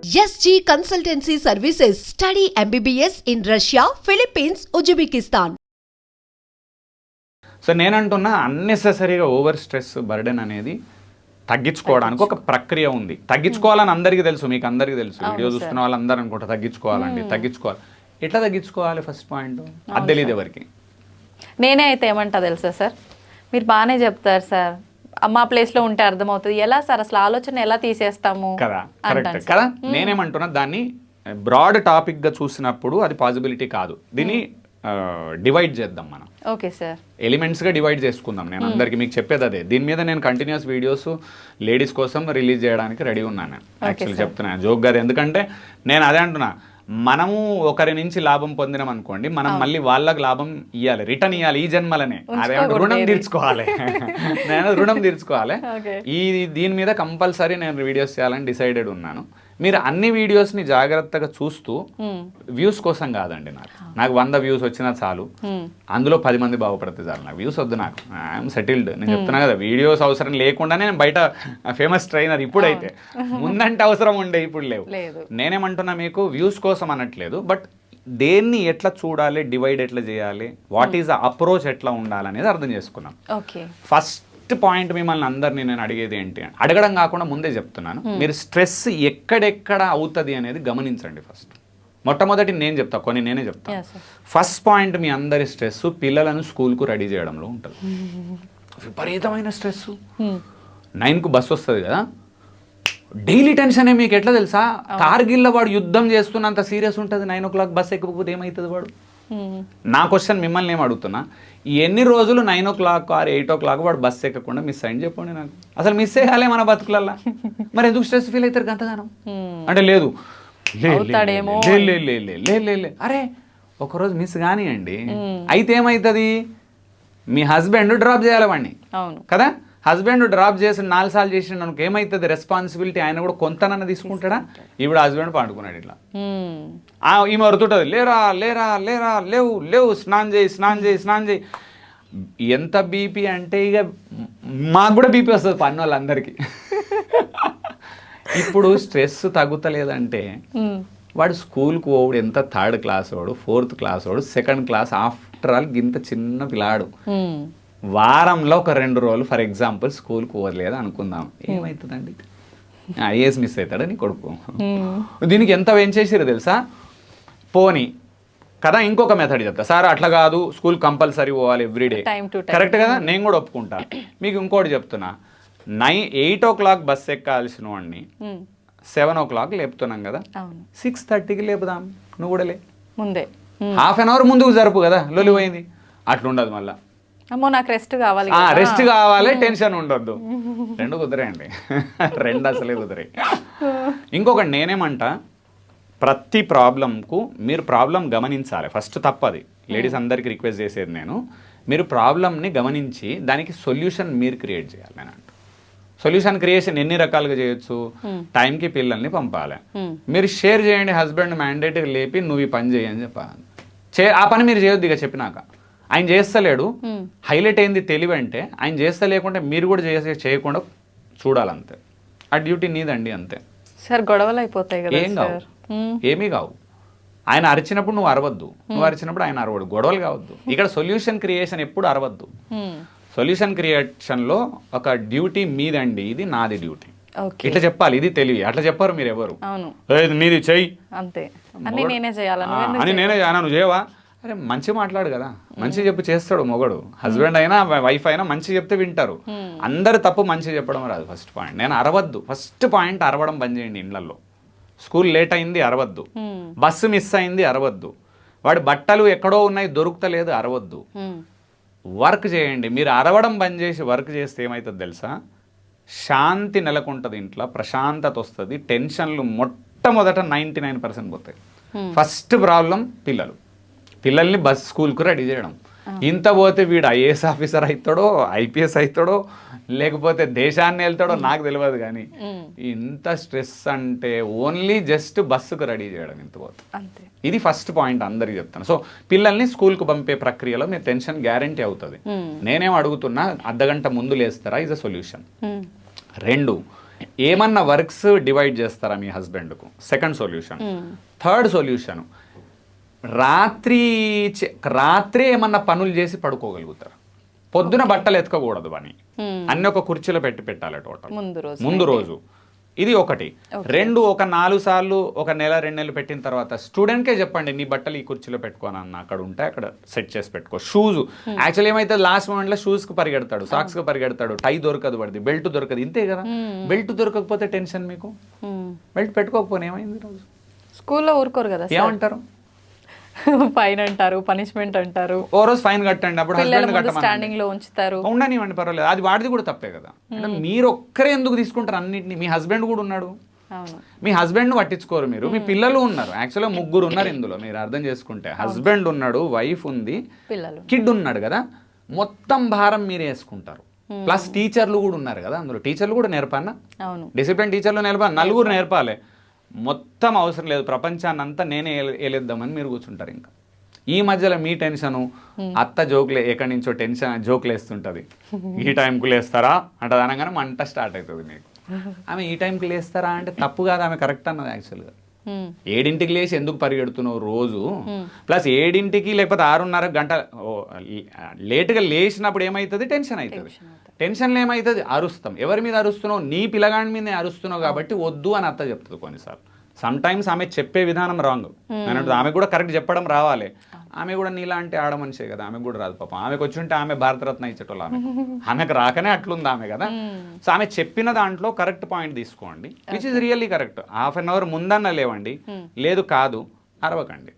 SG Consultancy Services. Study MBBS in Russia, Philippines, Uzbekistan. So నేనంటున్నా అన్నెసెసరీగా over stress burden అనేది తగ్గించుకోవడానికి ఒక ప్రక్రియ ఉంది. తగ్గించుకోవాలని అందరికీ తెలుసు, మీకు అందరికీ తెలుసు, వీడియో చూస్తున్న వాళ్ళందరూ అనుకుంటా తగ్గించుకోవాలండి. తగ్గించుకోవాలి. ఎట్లా తగ్గించుకోవాలి? ఫస్ట్ పాయింట్ అది తెలియదు ఎవరికి. నేనే అయితే ఏమంటా తెలుసా సార్, మీరు బాగానే చెప్తారు సార్, మా ప్లేస్లో ఉంటే అర్థమవుతుంది. ఎలా సార్ అసలు ఆలోచన ఎలా తీసేస్తాము కదా? కరెక్ట్ కదా? నేనేమంటున్నా, దాన్ని బ్రాడ్ టాపిక్గా చూసినప్పుడు అది పాసిబిలిటీ కాదు. దీన్ని డివైడ్ చేద్దాం మనం. ఓకే సార్, ఎలిమెంట్స్గా డివైడ్ చేసుకుందాం. నేను అందరికీ మీకు చెప్పేది అదే. దీని మీద నేను కంటిన్యూస్ వీడియోస్ లేడీస్ కోసం రిలీజ్ చేయడానికి రెడీ ఉన్నాను. యాక్చువల్లీ చెప్తున్నాను జోక్ కాదు, ఎందుకంటే నేను అదే అంటున్నా, మనము ఒకరి నుంచి లాభం పొందినాం అనుకోండి, మనం మళ్ళీ వాళ్ళకి లాభం ఇవ్వాలి, రిటర్న్ ఇవ్వాలి ఈ జన్మలనే. అదే రుణం తీర్చుకోవాలి. నేను రుణం తీర్చుకోవాలి. దీని మీద కంపల్సరీ నేను వీడియోస్ చేయాలని డిసైడెడ్ ఉన్నాను. మీరు అన్ని వీడియోస్ని జాగ్రత్తగా చూస్తూ, వ్యూస్ కోసం కాదండి, నాకు 100 వ్యూస్ వచ్చినా చాలు, అందులో 10 మంది బాగుపడితే చాలు. నాకు వ్యూస్ వద్దు, నాకు ఐఎమ్ సెటిల్డ్. నేను చెప్తున్నా కదా, వీడియోస్ అవసరం లేకుండానే నేను బయట ఫేమస్ ట్రైనర్. ఇప్పుడైతే ముందంటే అవసరం ఉండే, ఇప్పుడు లేవు. నేనేమంటున్నా, మీకు వ్యూస్ కోసం అనట్లేదు, బట్ దేన్ని ఎట్లా చూడాలి, డివైడ్ ఎట్లా చేయాలి, వాట్ ఈస్ ద అప్రోచ్ ఎట్లా ఉండాలనేది అర్థం చేసుకున్నాం. ఫస్ట్ పాయింట్ మిమ్మల్ని అందరినీ నేను అడిగేది ఏంటి, అడగడం కాకుండా ముందే చెప్తున్నాను, మీరు స్ట్రెస్ ఎక్కడెక్కడ అవుతుంది అనేది గమనించండి. ఫస్ట్ మొట్టమొదటి నేను చెప్తా, కొన్ని నేనే చెప్తాను. ఫస్ట్ పాయింట్, మీ అందరి స్ట్రెస్ పిల్లలను స్కూల్కు రెడీ చేయడంలో ఉంటుంది. విపరీతమైన స్ట్రెస్. 9కు బస్సు వస్తుంది కదా, డైలీ టెన్షనే. మీకు ఎట్లా తెలుసా, కార్గిల్లో వాడు యుద్ధం చేస్తున్నంత సీరియస్ ఉంటుంది. 9 o'clock బస్ ఎక్కకపోతే ఏమవుతుంది వాడు? నా క్వశ్చన్ మిమ్మల్ని ఏం అడుగుతున్నా, ఎన్ని రోజులు 9 o'clock or 8 o'clock వాడు బస్సు ఎక్కకుండా మిస్ అయింది చెప్పండి నాకు. అసలు మిస్ అయ్యాలే మన బతుకులల్లా. మరి ఎందుకు స్ట్రెస్ ఫీల్ అవుతారు గంతగానం? అంటే లేదు, అరే ఒకరోజు మిస్ కానివ్వండి, అయితే ఏమవుతుంది, మీ హస్బెండ్ డ్రాప్ చేయాలి వాడిని కదా. హస్బెండ్ డ్రాప్ చేసి 4 సార్లు చేసిన అనుకో, ఏమవుతుంది రెస్పాన్సిబిలిటీ? ఆయన కూడా కొంతనన్నా తీసుకుంటాడా? ఇప్పుడు హస్బెండ్ పండుకున్నాడు ఇట్లా, ఈమె వరుతుంటుంది, లేరా లేరా లేరా, లేవు లేవు, స్నానం చేయి స్నానం చేయి స్నానం చేయి. ఎంత బీపీ అంటే ఇక మాకు కూడా బీపీ వస్తుంది పని వాళ్ళందరికీ. ఇప్పుడు స్ట్రెస్ తగ్గుతలేదంటే వాడు స్కూల్కి పోవుడు ఎంత 3rd class వాడు, 4th class వాడు, 2nd class, ఆఫ్టర్ ఆల్ గింత చిన్న పిల్లాడు. వారంలో ఒక 2 రోజులు ఫర్ ఎగ్జాంపుల్ స్కూల్కి పోవట్లేదు అనుకుందాం, ఏమవుతుందండి? ఐఏఎస్ మిస్ అవుతాడా నీ కొడుకు? దీనికి ఎంత పెంచేసిరు తెలుసా? పోనీ కదా, ఇంకొక మెథడ్ చెప్తా సార్, అట్లా కాదు, స్కూల్ కంపల్సరీ పోవాలి ఎవ్రీడే, కరెక్ట్ కదా, నేను కూడా ఒప్పుకుంటా. మీకు ఇంకోటి చెప్తున్నా, 8 o'clock బస్ ఎక్కాల్సిన వాడిని 7 o'clock లేపుతున్నాం కదా, 6:30కి లేపుదాం. నువ్వు కూడా లే, ముందే ½ an hour ముందుకు జరుపు కదా, లొలిపోయింది. అట్లుండదు మళ్ళీ, అమ్మో నాకు రెస్ట్ కావాలి, రెస్ట్ కావాలి, టెన్షన్ ఉండొద్దు. 2 కుదిరేయండి, 2 అసలే కుదిరే. ఇంకొకటి నేనేమంటా, ప్రతి ప్రాబ్లంకు మీరు ప్రాబ్లం గమనించాలి ఫస్ట్. తప్పది, లేడీస్ అందరికీ రిక్వెస్ట్ చేసేది నేను, మీరు ప్రాబ్లమ్ని గమనించి దానికి సొల్యూషన్ మీరు క్రియేట్ చేయాలి. నేను అంట సొల్యూషన్ క్రియేషన్ ఎన్ని రకాలుగా చేయొచ్చు. టైంకి పిల్లల్ని పంపాలి, మీరు షేర్ చేయండి. హస్బెండ్ మ్యాండేట్గా లేపి నువ్వు ఈ పని చేయని చెప్పాలి. ఆ పని మీరు చేయొద్దు. ఇక చెప్పినాక ఆయన చేస్తలేడు, హైలైట్ అయింది తెలివి అంటే, ఆయన చేస్తలేకుంటే మీరు కూడా చేయకుండా చూడాలంతే. ఆ డ్యూటీ నీదండి అంతే. సార్ గొడవలు అయిపోతాయి కదా, ఏం కావు, ఏమీ కావు. ఆయన అరిచినప్పుడు నువ్వు అరవద్దు, నువ్వు అరిచినప్పుడు ఆయన అరవడు, గొడవలు కావద్దు. ఇక్కడ సొల్యూషన్ క్రియేషన్ ఎప్పుడు అరవద్దు. సొల్యూషన్ క్రియేషన్లో ఒక డ్యూటీ మీదండి, ఇది నాది డ్యూటీ, ఇట్లా చెప్పాలి. ఇది తెలివి. అట్లా చెప్పారు మీరు ఎవరు, నీది చెయ్యి అంతే అని నేనే చేయాలి, నువ్వు చేయవా? అరే మంచి మాట్లాడు కదా, మంచి చెప్పి చేస్తాడు మొగడు. హస్బెండ్ అయినా వైఫ్ అయినా మంచి చెప్తే వింటారు. అందరు తప్పు మంచి చెప్పడం రాదు. ఫస్ట్ పాయింట్, నేను అరవద్దు. ఫస్ట్ పాయింట్, అరవడం బంద్ చేయండి. ఇండ్లలో స్కూల్ లేట్ అయింది అరవద్దు, బస్సు మిస్ అయింది అరవద్దు, వాడి బట్టలు ఎక్కడో ఉన్నాయి దొరుకుతలేదు అరవద్దు. వర్క్ చేయండి. మీరు అరవడం బంద్ చేసి వర్క్ చేస్తే ఏమవుతుంది తెలుసా? శాంతి నెలకొంటుంది ఇంట్లో, ప్రశాంతత వస్తుంది. టెన్షన్లు మొట్టమొదట 99% పోతాయి. ఫస్ట్ ప్రాబ్లం పిల్లల్ని స్కూల్కు రెడీ చేయడం. ఇంత పోతే వీడు ఐఏఎస్ ఆఫీసర్ అవుతాడో, ఐపీఎస్ అవుతాడో, లేకపోతే దేశాన్ని వెళ్తాడో నాకు తెలియదు. కానీ ఇంత స్ట్రెస్ అంటే ఓన్లీ జస్ట్ బస్సుకు రెడీ చేయడం ఇంత పోతుంది. ఇది ఫస్ట్ పాయింట్ అందరికి చెప్తాను. సో పిల్లల్ని స్కూల్కు పంపే ప్రక్రియలో మీ టెన్షన్ గ్యారంటీ అవుతుంది. నేనేం అడుగుతున్నా, అర్ధగంట ముందు లేస్తారా? Is a solution. 2, ఏమన్నా వర్క్స్ డివైడ్ చేస్తారా మీ హస్బెండ్కు? Second solution. థర్డ్ సొల్యూషన్, రాత్రి ఏమన్నా పనులు చేసి పడుకోగలుగుతారు. పొద్దున బట్టలు ఎత్తుకోకూడదు అని అన్ని ఒక కుర్చీలో పెట్టాలి టోటల్ ముందు రోజు. ఇది ఒకటి. రెండు, ఒక 4 సార్లు ఒక నెల 2 నెలలు పెట్టిన తర్వాత స్టూడెంట్కే చెప్పండి, నీ బట్టలు ఈ కుర్చీలో పెట్టుకోనన్న, అక్కడ ఉంటే అక్కడ సెట్ చేసి పెట్టుకో. షూస్ యాక్చువల్ ఏమైతే లాస్ట్ మూమెంట్లో షూస్కి పరిగెడతాడు, సాక్స్కి పరిగెడతాడు, టై దొరకదు, పడింది బెల్ట్ దొరకదు, ఇంతే కదా. బెల్ట్ దొరకకపోతే టెన్షన్ మీకు, బెల్ట్ పెట్టుకోకపోతే ఏమైంది? రోజు స్కూల్లో ఊరుకోరు కదా, ఏమంటారు? ఫైన్ అంటారు, పనిష్మెంట్ అంటారు. ఓ రోజు ఫైన్ కట్టండి, అప్పుడు స్టాండింగ్ లో ఉంచుతారు. ఉండనివ్వండి, పర్వాలేదు, అది వాడిది కూడా తప్పే కదా. అంటే మీరు ఒక్కరే ఎందుకు తీసుకుంటారు అన్నింటినీ? మీ హస్బెండ్ కూడా ఉన్నాడు, మీ హస్బెండ్ పట్టించుకోరు మీరు. మీ పిల్లలు ఉన్నారు, యాక్చువల్గా 3 ఉన్నారు ఇందులో, మీరు అర్థం చేసుకుంటే. హస్బెండ్ ఉన్నాడు, వైఫ్ ఉంది, కిడ్ ఉన్నాడు కదా, మొత్తం భారం మీరే వేసుకుంటారు. ప్లస్ టీచర్లు కూడా ఉన్నారు కదా అందులో, టీచర్లు కూడా నేర్పన్నా, డిసిప్లిన్ టీచర్లు నేర్పాలి, 4 నేర్పాలి. మొత్తం అవసరం లేదు, ప్రపంచాన్ని అంతా నేనే ఏలేద్దామని మీరు కూర్చుంటారు. ఇంకా ఈ మధ్యలో మీ టెన్షను, అత్త జోకులే ఎక్కడి నుంచో టెన్షన్ జోకులు వేస్తుంటుంది. ఈ టైంకు లేస్తారా అంటే అనగానే మంట స్టార్ట్ అవుతుంది మీకు. ఆమె ఈ టైంకి లేస్తారా అంటే తప్పు కాదు, ఆమె కరెక్ట్ అన్నది యాక్చువల్గా. 7ంటికి లేచి ఎందుకు పరిగెడుతున్నావు రోజు? ప్లస్ 7ంటికి లేకపోతే 6:30 గంట లేటుగా లేచినప్పుడు ఏమవుతుంది? టెన్షన్ అవుతుంది. టెన్షన్లో ఏమవుతుంది? అరుస్తాం. ఎవరి మీద అరుస్తున్నావు? నీ పిల్లగాడి మీదే అరుస్తున్నావు కాబట్టి వద్దు అని అత్త చెప్తుంది కొన్నిసార్లు. సమ్ టైమ్స్ ఆమె చెప్పే విధానం రాంగ్. ఆమె కూడా కరెక్ట్ చెప్పడం రావాలి. ఆమె కూడా నీలాంటి ఆడ మనిషే కదా, ఆమెకు కూడా రాదు పాపం. ఆమెకు వచ్చి ఉంటే ఆమె భారతరత్న ఇచ్చేటోళ్ళు, ఆమెకు రాకనే అట్లుంది ఆమె కదా. సో ఆమె చెప్పిన దాంట్లో కరెక్ట్ పాయింట్ తీసుకోండి, which is really correct. ½ an hour ముందన్న లేవండి, లేదు కాదు అరవకండి.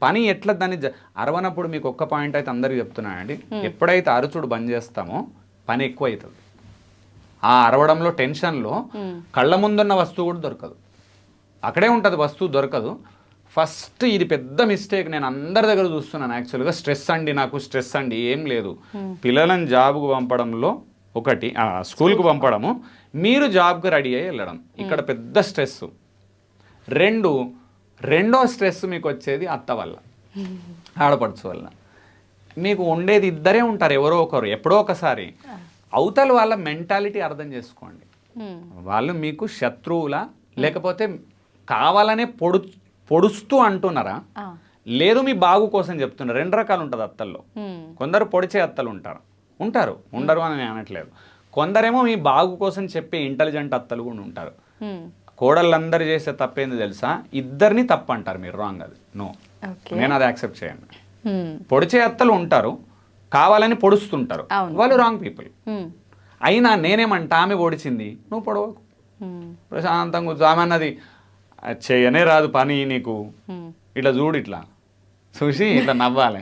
పని ఎట్లా దాన్ని అరవనప్పుడు మీకు ఒక్క పాయింట్ అయితే అందరికి చెప్తున్నానండి, ఎప్పుడైతే అరుచుడు బంద్ చేస్తామో పని ఎక్కువ అవుతుంది. ఆ అరవడంలో టెన్షన్లో కళ్ళ ముందున్న వస్తువు కూడా దొరకదు, అక్కడే ఉంటుంది వస్తువు, దొరకదు. ఫస్ట్ ఇది పెద్ద మిస్టేక్, నేను అందరి దగ్గర చూస్తున్నాను యాక్చువల్గా. స్ట్రెస్ అండి, నాకు స్ట్రెస్ అండి, ఏం లేదు. పిల్లలను జాబ్కు పంపడంలో ఒకటి, స్కూల్కి పంపడము, మీరు జాబ్కి రెడీ అయ్యి వెళ్ళడం, ఇక్కడ పెద్ద స్ట్రెస్. రెండో స్ట్రెస్ మీకు వచ్చేది అత్త వల్ల, ఆడపడుచు వల్ల. మీకు ఉండేది ఇద్దరే ఉంటారు, ఎవరో ఒకరు, ఎప్పుడో ఒకసారి. అవతల వాళ్ళ మెంటాలిటీ అర్థం చేసుకోండి. వాళ్ళు మీకు శత్రువులా, లేకపోతే కావాలనే పొడుస్తూ అంటున్నారా, లేదు మీ బాగు కోసం చెప్తున్నారు. 2 రకాలు ఉంటుంది అత్తల్లో. కొందరు పొడిచే అత్తలు ఉంటారు, ఉండరు అని నేను అనట్లేదు. కొందరేమో మీ బాగు కోసం చెప్పే ఇంటెలిజెంట్ అత్తలు కూడా ఉంటారు. కోడళ్ళందరూ చేసే తప్పేంది తెలుసా? ఇద్దరిని తప్పు అంటారు మీరు, రాంగ్. అది నో, నేను అది యాక్సెప్ట్ చేయను. పొడిచే అత్తలు ఉంటారు, కావాలని పొడుస్తుంటారు, వాళ్ళు రాంగ్ పీపుల్. అయినా నేనేమంటా, ఆమె పొడిచింది, నువ్వు పొడవకు, ప్రశాంతంగా కూర్చో. ఆమె అన్నది చేయనే రాదు పని నీకు, ఇట్లా చూడు, ఇట్లా చూసి ఇట్లా నవ్వాలి,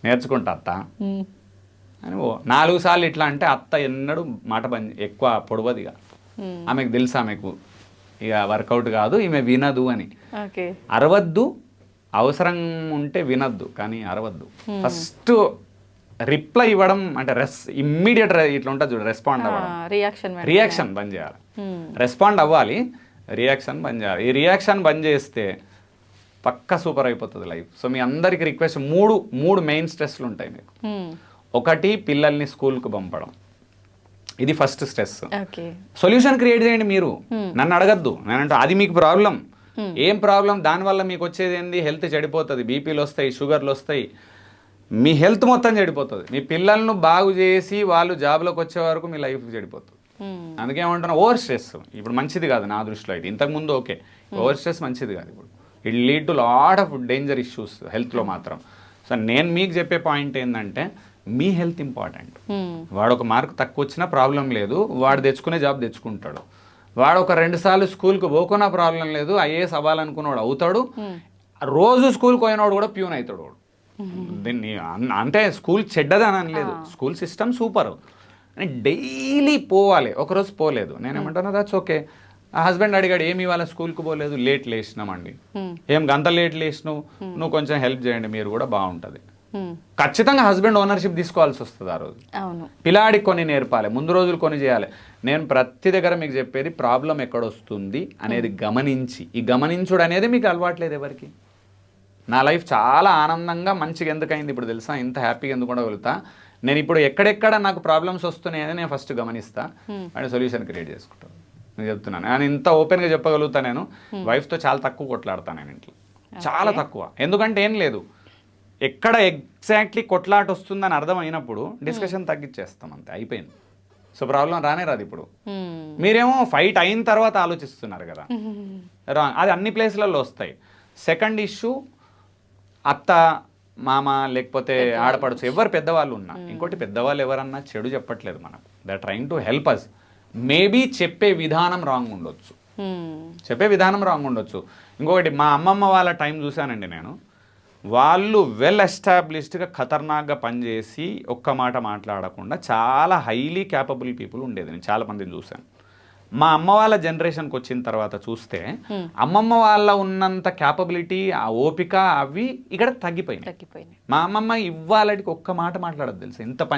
నేర్చుకుంటా అత్త అని. 4 సార్లు ఇట్లా అంటే అత్త ఎన్నడూ మాట ఎక్కువ పొడవదు. ఇక ఆమెకు తెలుసు, ఆమెకు ఇక వర్కౌట్ కాదు, ఈమె వినదు అని. అరవద్దు, అవసరం ఉంటే వినద్దు, కానీ అరవద్దు. ఫస్ట్ రిప్లై ఇవ్వడం అంటే ఇమ్మీడియట్ ఇట్లా ఉంటుంది చూడు, రెస్పాండ్ అవ్వడం, రియాక్షన్ బంద్ చేయాలి. రెస్పాండ్ అవ్వాలి, రియాక్షన్ బంద్ చేయాలి. ఈ రియాక్షన్ బంద్ చేస్తే పక్కా సూపర్ అయిపోతుంది లైఫ్. సో మీ అందరికి రిక్వెస్ట్, మూడు మెయిన్ స్ట్రెస్లు ఉంటాయి మీకు. ఒకటి, పిల్లల్ని స్కూల్కి పంపడం, ఇది ఫస్ట్ స్ట్రెస్. సొల్యూషన్ క్రియేట్ చేయండి మీరు, నన్ను అడగద్దు. నేనంటే అది మీకు ప్రాబ్లం, ఏం ప్రాబ్లం, దానివల్ల మీకు వచ్చేది ఏంది? హెల్త్ చెడిపోతుంది, బీపీలు వస్తాయి, షుగర్లు వస్తాయి, మీ హెల్త్ మొత్తం చెడిపోతుంది. మీ పిల్లలను బాగు చేసి వాళ్ళు జాబ్లోకి వచ్చే వరకు మీ లైఫ్ చెడిపోతుంది. అందుకేమంటున్నా, ఓవర్ స్ట్రెస్ ఇప్పుడు మంచిది కాదు నా దృష్టిలో. అయితే ఇంతకుముందు ఓకే, ఓవర్ స్ట్రెస్ మంచిది కాదు. ఇప్పుడు it lead to lot of danger issues హెల్త్లో మాత్రం. సో నేను మీకు చెప్పే పాయింట్ ఏంటంటే, మీ హెల్త్ ఇంపార్టెంట్. వాడు ఒక మార్క్ తక్కువ వచ్చినా ప్రాబ్లం లేదు, వాడు తెచ్చుకునే జాబ్ తెచ్చుకుంటాడు. వాడు ఒక 2 సార్లు స్కూల్కి పోకున్నా ప్రాబ్లం లేదు, ఐఏఎస్ అవ్వాలనుకున్నాడు అవుతాడు. రోజు స్కూల్కి పోయినవాడు కూడా ప్యూన్ అవుతాడు వాడు. దీన్ని అంటే స్కూల్ చెడ్డదని అనలేదు, స్కూల్ సిస్టమ్ సూపర్, డైలీ పోవాలి. ఒకరోజు పోలేదు, నేనేమంటాను దట్స్ ఓకే. ఆ హస్బెండ్ అడిగాడు, ఏమి ఇవాళ స్కూల్కి పోలేదు, లేట్ లేచినామండి. ఏం గంత లేట్ లేచినావు, నువ్వు కొంచెం హెల్ప్ చేయండి, మీరు కూడా బాగుంటుంది. ఖచ్చితంగా హస్బెండ్ ఓనర్షిప్ తీసుకోవాల్సి వస్తుంది ఆ రోజు. పిల్లాడికి కొన్ని నేర్పాలి, ముందు రోజులు కొన్ని చేయాలి. నేను ప్రతి దగ్గర మీకు చెప్పేది, ప్రాబ్లం ఎక్కడొస్తుంది అనేది గమనించి, ఈ గమనించుడు అనేది మీకు అలవాట్లేదు ఎవరికి. నా లైఫ్ చాలా ఆనందంగా మంచిగా ఎందుకైంది ఇప్పుడు తెలుసా, ఇంత హ్యాపీగా ఎందుకు ఉండగలుగుతా, నేను ఇప్పుడు ఎక్కడెక్కడ నాకు ప్రాబ్లమ్స్ వస్తున్నాయని నేను ఫస్ట్ గమనిస్తా అండ్ సొల్యూషన్ క్రియేట్ చేసుకుంటాను. నేను చెప్తున్నాను, నేను ఇంత ఓపెన్గా చెప్పగలుగుతా. నేను వైఫ్తో చాలా తక్కువ కొట్లాడతాను నేను ఇంట్లో, చాలా తక్కువ. ఎందుకంటే ఏం లేదు, ఎక్కడ ఎగ్జాక్ట్లీ కొట్లాట వస్తుందని అర్థమైనప్పుడు డిస్కషన్ తగ్గించేస్తాం, అంతే, అయిపోయింది. సో ప్రాబ్లం రానే రాదు. ఇప్పుడు మీరేమో ఫైట్ అయిన తర్వాత ఆలోచిస్తున్నారు కదా, రాంగ్. అది అన్ని ప్లేస్లలో వస్తాయి. సెకండ్ ఇష్యూ, అత్త మామ లేకపోతే ఆడపడుచు ఎవరు పెద్దవాళ్ళు ఉన్నా, ఇంకోటి పెద్దవాళ్ళు ఎవరన్నా చెడు చెప్పట్లేదు మనకు, they are trying to help us. Maybe చెప్పే విధానం రాంగ్ ఉండొచ్చు, ఇంకొకటి మా అమ్మమ్మ వాళ్ళ టైం చూశానండి నేను, వాళ్ళు వెల్ ఎస్టాబ్లిష్డ్గా ఖతర్నాక్గా పనిచేసి ఒక్క మాట మాట్లాడకుండా చాలా హైలీ క్యాపబుల్ పీపుల్ ఉండేది. నేను చాలా మందిని చూశాను. మా అమ్మ వాళ్ళ జనరేషన్కి వచ్చిన తర్వాత చూస్తే అమ్మమ్మ వాళ్ళ ఉన్నంత క్యాపబిలిటీ, ఆ ఓపిక అవి ఇక్కడ తగ్గిపోయినాయి. మా అమ్మమ్మ ఇవాళకి ఒక్క మాట మాట్లాడదు తెలుసు, ఎంత పని